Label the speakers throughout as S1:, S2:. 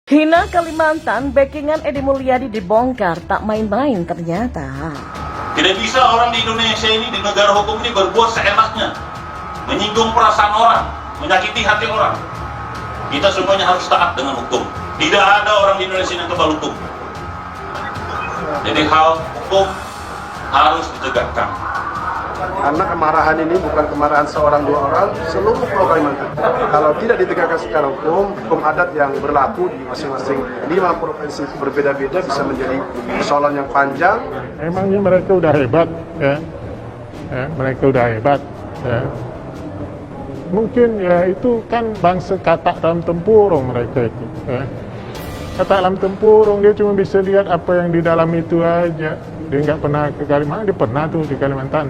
S1: Hina Kalimantan, backingan Edi Mulyadi dibongkar, tak main-main ternyata.
S2: Tidak bisa orang di Indonesia ini, di negara hukum ini berbuat seenaknya, menyinggung perasaan orang, menyakiti hati orang. Kita semuanya harus taat dengan hukum. Tidak ada orang di Indonesia yang kebal hukum. Jadi hal hukum harus ditegakkan.
S3: Karena kemarahan ini bukan kemarahan seorang dua orang, seluruh Pulau Kalimantan. Kalau tidak ditegakkan secara hukum adat yang berlaku di masing-masing 5 provinsi itu berbeda-beda bisa menjadi persoalan yang panjang.
S4: Emangnya mereka udah hebat, ya? Mereka udah hebat, ya. Mungkin ya itu kan bangsa katak dalam tempurung mereka itu, ya. Katak dalam tempurung, dia cuma bisa lihat apa yang di dalam itu aja. Dia nggak pernah ke Kalimantan, dia pernah tuh di Kalimantan.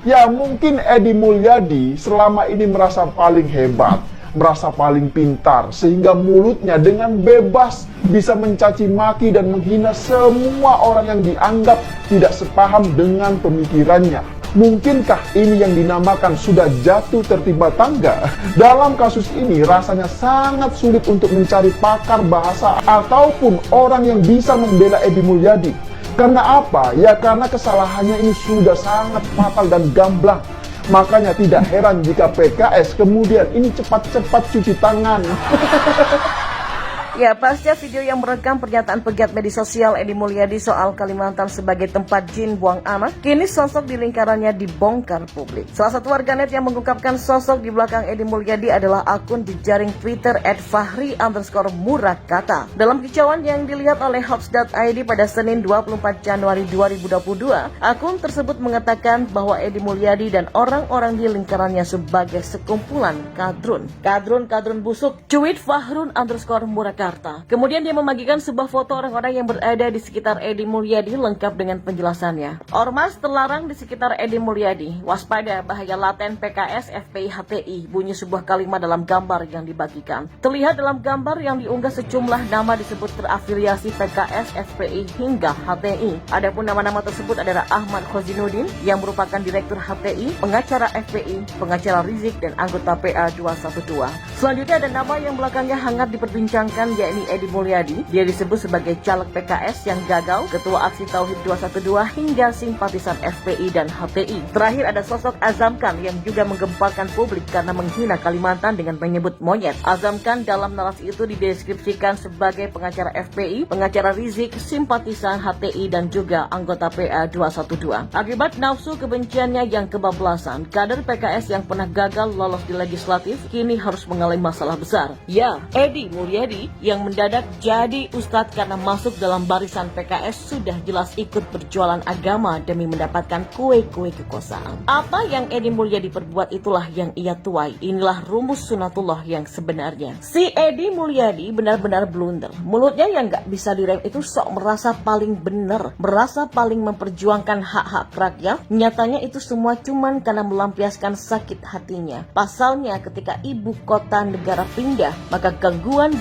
S5: Ya mungkin Edi Mulyadi selama ini merasa paling hebat, merasa paling pintar, sehingga mulutnya dengan bebas bisa mencaci maki dan menghina semua orang yang dianggap tidak sepaham dengan pemikirannya. Mungkinkah ini yang dinamakan sudah jatuh tertimpa tangga? Dalam kasus ini rasanya sangat sulit untuk mencari pakar bahasa ataupun orang yang bisa membela Edi Mulyadi. Karena apa? Ya karena kesalahannya ini sudah sangat fatal dan gamblang. Makanya tidak heran jika PKS kemudian ini cepat-cepat cuci tangan.
S1: Ya, pasca video yang merekam pernyataan pegiat media sosial Edi Mulyadi soal Kalimantan sebagai tempat jin buang anak, kini sosok di lingkarannya dibongkar publik. Salah satu warganet yang mengungkapkan sosok di belakang Edi Mulyadi adalah akun di jaring Twitter @fahri_murakata. Dalam kicauan yang dilihat oleh Hops.id pada Senin 24 Januari 2022, akun tersebut mengatakan bahwa Edi Mulyadi dan orang-orang di lingkarannya sebagai sekumpulan kadrun busuk. Cuit Fahrun_murakata. Kemudian dia membagikan sebuah foto orang-orang yang berada di sekitar Edi Mulyadi lengkap dengan penjelasannya. Ormas terlarang di sekitar Edi Mulyadi. Waspada bahaya laten PKS FPI HTI, bunyi sebuah kalimat dalam gambar yang dibagikan. Terlihat dalam gambar yang diunggah sejumlah nama disebut terafiliasi PKS, FPI hingga HTI. Adapun nama-nama tersebut adalah Ahmad Khozinuddin yang merupakan Direktur HTI, pengacara FPI, pengacara Rizik dan anggota PA 212. Selanjutnya ada nama yang belakangnya hangat diperbincangkan, yakni Edi Mulyadi. Dia disebut sebagai caleg PKS yang gagal, ketua aksi Tauhid 212 hingga simpatisan FPI dan HTI. Terakhir ada sosok Azam Khan yang juga menggemparkan publik karena menghina Kalimantan dengan menyebut monyet. Azam Khan dalam narasi itu dideskripsikan sebagai pengacara FPI, pengacara Rizik, simpatisan HTI dan juga anggota PA 212. Akibat nafsu kebenciannya yang kebablasan, kader PKS yang pernah gagal lolos di legislatif kini harus mengalami masalah besar. Ya, Edi Mulyadi yang mendadak jadi ustadz karena masuk dalam barisan PKS sudah jelas ikut berjualan agama demi mendapatkan kue-kue kekuasaan. Apa yang Edi Mulyadi perbuat itulah yang ia tuai. Inilah rumus sunatullah yang sebenarnya. Si Edi Mulyadi benar-benar blunder. Mulutnya yang gak bisa direm itu sok merasa paling benar, merasa paling memperjuangkan hak-hak rakyat. Nyatanya itu semua cuman karena melampiaskan sakit hatinya. Pasalnya ketika ibu kota negara pindah, maka gangguan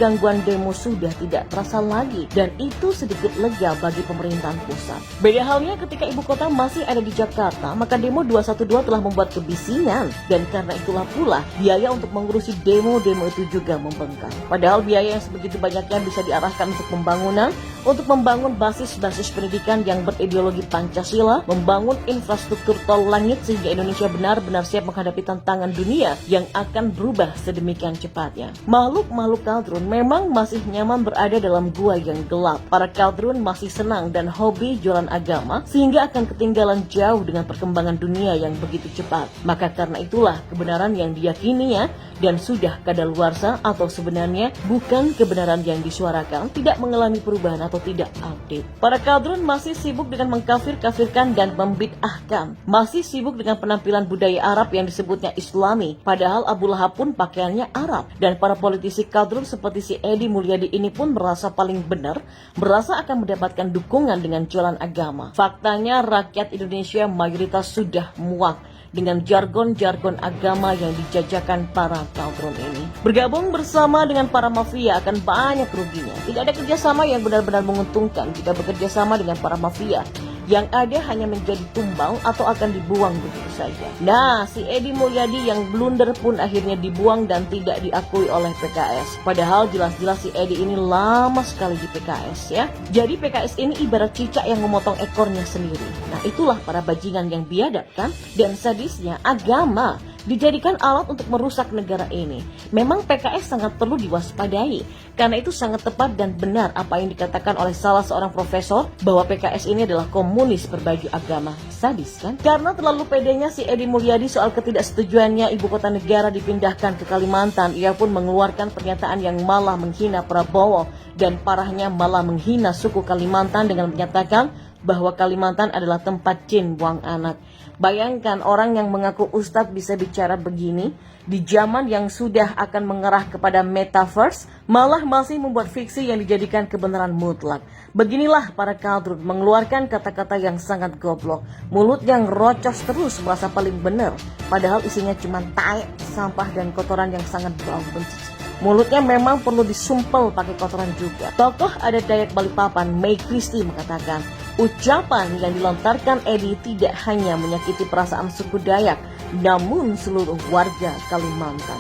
S1: demo sudah tidak terasa lagi dan itu sedikit lega bagi pemerintahan pusat. Beda halnya ketika ibu kota masih ada di Jakarta, maka demo 212 telah membuat kebisingan dan karena itulah pula biaya untuk mengurusi demo-demo itu juga membengkak. Padahal biaya yang sebegitu banyaknya bisa diarahkan untuk pembangunan, untuk membangun basis-basis pendidikan yang berideologi Pancasila, membangun infrastruktur tol langit sehingga Indonesia benar-benar siap menghadapi tantangan dunia yang akan berubah sedemikian cepatnya. Makhluk-makhluk kadrun memang masih nyaman berada dalam gua yang gelap. Para kadrun masih senang dan hobi jualan agama sehingga akan ketinggalan jauh dengan perkembangan dunia yang begitu cepat. Maka karena itulah kebenaran yang diyakininya dan sudah kadaluarsa atau sebenarnya bukan kebenaran yang disuarakan tidak mengalami perubahan atau tidak update. Para kadrun masih sibuk dengan mengkafir-kafirkan dan membid'ahkan. Masih sibuk dengan penampilan budaya Arab yang disebutnya Islami. Padahal Abu Lahab pun pakaiannya Arab. Dan para politisi kadrun seperti si Edi Mulyadi ini pun merasa paling benar, merasa akan mendapatkan dukungan dengan jualan agama. Faktanya rakyat Indonesia mayoritas sudah muak dengan jargon-jargon agama yang dijajakan para kadrun ini. Bergabung bersama dengan para mafia akan banyak ruginya. Tidak ada kerjasama yang benar-benar menguntungkan jika bekerja sama dengan para mafia. yang ada hanya menjadi tumbal atau akan dibuang begitu saja. Nah, si Edi Mulyadi yang blunder pun akhirnya dibuang dan tidak diakui oleh PKS. Padahal jelas-jelas si Edi ini lama sekali di PKS ya. Jadi PKS ini ibarat cicak yang memotong ekornya sendiri. Nah, itulah para bajingan yang biadab kan, dan sadisnya agama dijadikan alat untuk merusak negara ini. Memang PKS sangat perlu diwaspadai, karena itu sangat tepat dan benar apa yang dikatakan oleh salah seorang profesor bahwa PKS ini adalah komunis berbaju agama. Sadis kan? Karena terlalu pedenya si Edi Mulyadi soal ketidaksetujuannya ibu kota negara dipindahkan ke Kalimantan, ia pun mengeluarkan pernyataan yang malah menghina Prabowo dan parahnya malah menghina suku Kalimantan dengan menyatakan bahwa Kalimantan adalah tempat jin buang anak. Bayangkan orang yang mengaku ustadz bisa bicara begini di zaman yang sudah akan mengarah kepada metaverse, malah masih membuat fiksi yang dijadikan kebenaran mutlak. Beginilah para kadrun mengeluarkan kata-kata yang sangat goblok, mulut yang rocos terus merasa paling benar, padahal isinya cuma tai, sampah dan kotoran yang sangat bau benci. Mulutnya memang perlu disumpel pakai kotoran juga. Tokoh adat Dayak Balikpapan, May Christie mengatakan, ucapan yang dilontarkan Edi tidak hanya menyakiti perasaan suku Dayak, namun seluruh warga Kalimantan.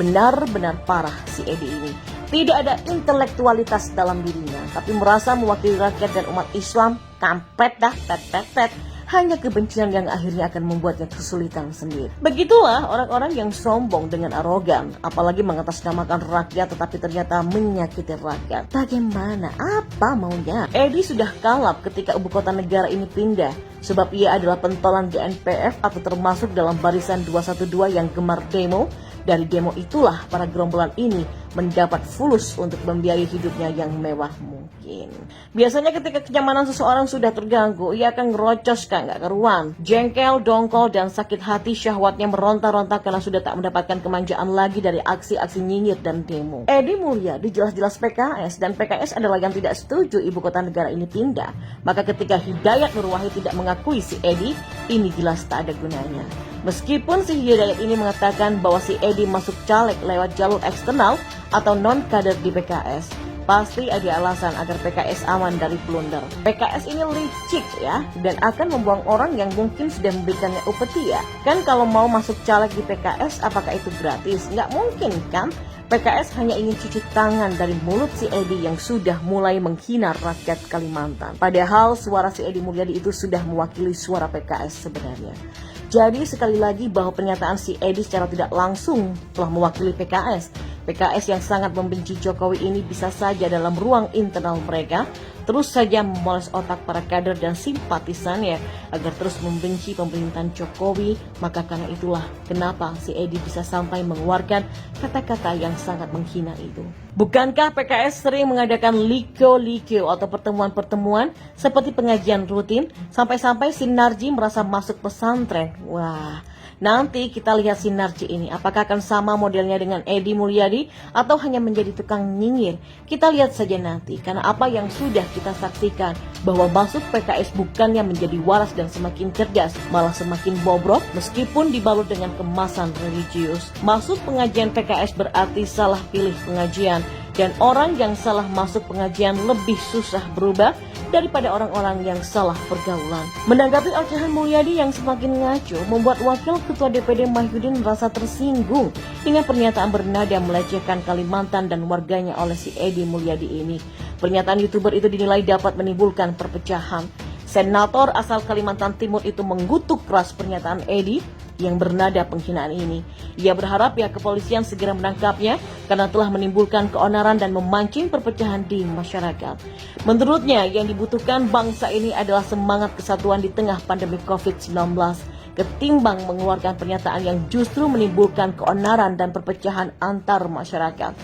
S1: Benar-benar parah si Edi ini. Tidak ada intelektualitas dalam dirinya, tapi merasa mewakili rakyat dan umat Islam. Kampret dah, pet. Hanya kebencian yang akhirnya akan membuatnya kesulitan sendiri. Begitulah orang-orang yang sombong dengan arogan, apalagi mengatasnamakan rakyat tetapi ternyata menyakiti rakyat. Bagaimana? Apa maunya? Edi sudah kalap ketika ibu kota negara ini pindah, sebab ia adalah pentolan GNPF atau termasuk dalam barisan 212 yang gemar demo. Dari demo itulah para gerombolan ini mendapat fulus untuk membiayai hidupnya yang mewah mungkin. Biasanya ketika kenyamanan seseorang sudah terganggu, ia akan ngerocos nggak karuan. Jengkel, dongkol, dan sakit hati syahwatnya meronta-ronta karena sudah tak mendapatkan kemanjaan lagi dari aksi-aksi nyinyir dan demo. Edi Mulyadi jelas-jelas PKS, dan PKS adalah yang tidak setuju ibu kota negara ini pindah. Maka ketika Hidayat Nur Wahid tidak mengakui si Edi, ini jelas tak ada gunanya. Meskipun si Hidayat ini mengatakan bahwa si Edi masuk caleg lewat jalur eksternal atau non-kader di PKS, pasti ada alasan agar PKS aman dari blunder. PKS ini licik ya, dan akan membuang orang yang mungkin sudah memberikannya upeti ya. Kan kalau mau masuk caleg di PKS, apakah itu gratis? Nggak mungkin kan? PKS hanya ingin cuci tangan dari mulut si Edi yang sudah mulai menghina rakyat Kalimantan. Padahal suara si Edi Mulyadi itu sudah mewakili suara PKS sebenarnya. Jadi sekali lagi bahwa pernyataan si Edi secara tidak langsung telah mewakili PKS. PKS yang sangat membenci Jokowi ini bisa saja dalam ruang internal mereka terus saja memoles otak para kader dan simpatisannya agar terus membenci pemerintahan Jokowi. Maka karena itulah kenapa si Edi bisa sampai mengeluarkan kata-kata yang sangat menghina itu. Bukankah PKS sering mengadakan liko-liko atau pertemuan-pertemuan seperti pengajian rutin sampai-sampai Sinarji merasa masuk pesantren? Wah, nanti kita lihat Sinarji ini apakah akan sama modelnya dengan Edi Mulyadi atau hanya menjadi tukang nyinyir. Kita lihat saja nanti, karena apa yang sudah kita saksikan bahwa masuk PKS bukannya menjadi waras dan semakin cerdas, malah semakin bobrok meskipun dibalut dengan kemasan religius. Masuk pengajian PKS berarti salah pilih pengajian, dan orang yang salah masuk pengajian lebih susah berubah daripada orang-orang yang salah pergaulan. Menanggapi ocehan Mulyadi yang semakin ngaco, membuat Wakil Ketua DPD Mahyudin merasa tersinggung dengan pernyataan bernada melecehkan Kalimantan dan warganya oleh si Edi Mulyadi ini. Pernyataan YouTuber itu dinilai dapat menimbulkan perpecahan. Senator asal Kalimantan Timur itu mengutuk keras pernyataan Edi yang bernada penghinaan ini. Ia berharap pihak kepolisian segera menangkapnya karena telah menimbulkan keonaran dan memancing perpecahan di masyarakat. Menurutnya, yang dibutuhkan bangsa ini adalah semangat kesatuan di tengah pandemi COVID-19, ketimbang mengeluarkan pernyataan yang justru menimbulkan keonaran dan perpecahan antar masyarakat.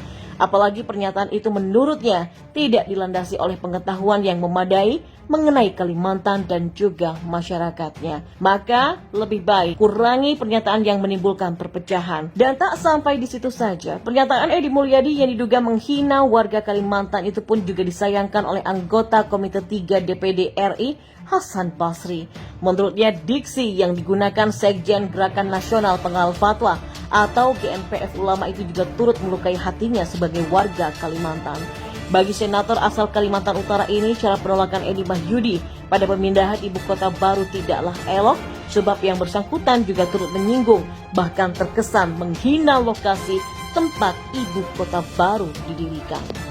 S1: Apalagi pernyataan itu menurutnya tidak dilandasi oleh pengetahuan yang memadai mengenai Kalimantan dan juga masyarakatnya. Maka lebih baik kurangi pernyataan yang menimbulkan perpecahan. Dan tak sampai di situ saja, pernyataan Edi Mulyadi yang diduga menghina warga Kalimantan itu pun juga disayangkan oleh anggota Komite 3 DPD RI Hasan Basri. Menurutnya diksi yang digunakan Sekjen Gerakan Nasional Pengawal Fatwa atau GNPF Ulama itu juga turut melukai hatinya sebagai warga Kalimantan. Bagi senator asal Kalimantan Utara ini, cara penolakan Edi Mahyudi pada pemindahan ibu kota baru tidaklah elok, sebab yang bersangkutan juga turut menyinggung, bahkan terkesan menghina lokasi tempat ibu kota baru didirikan.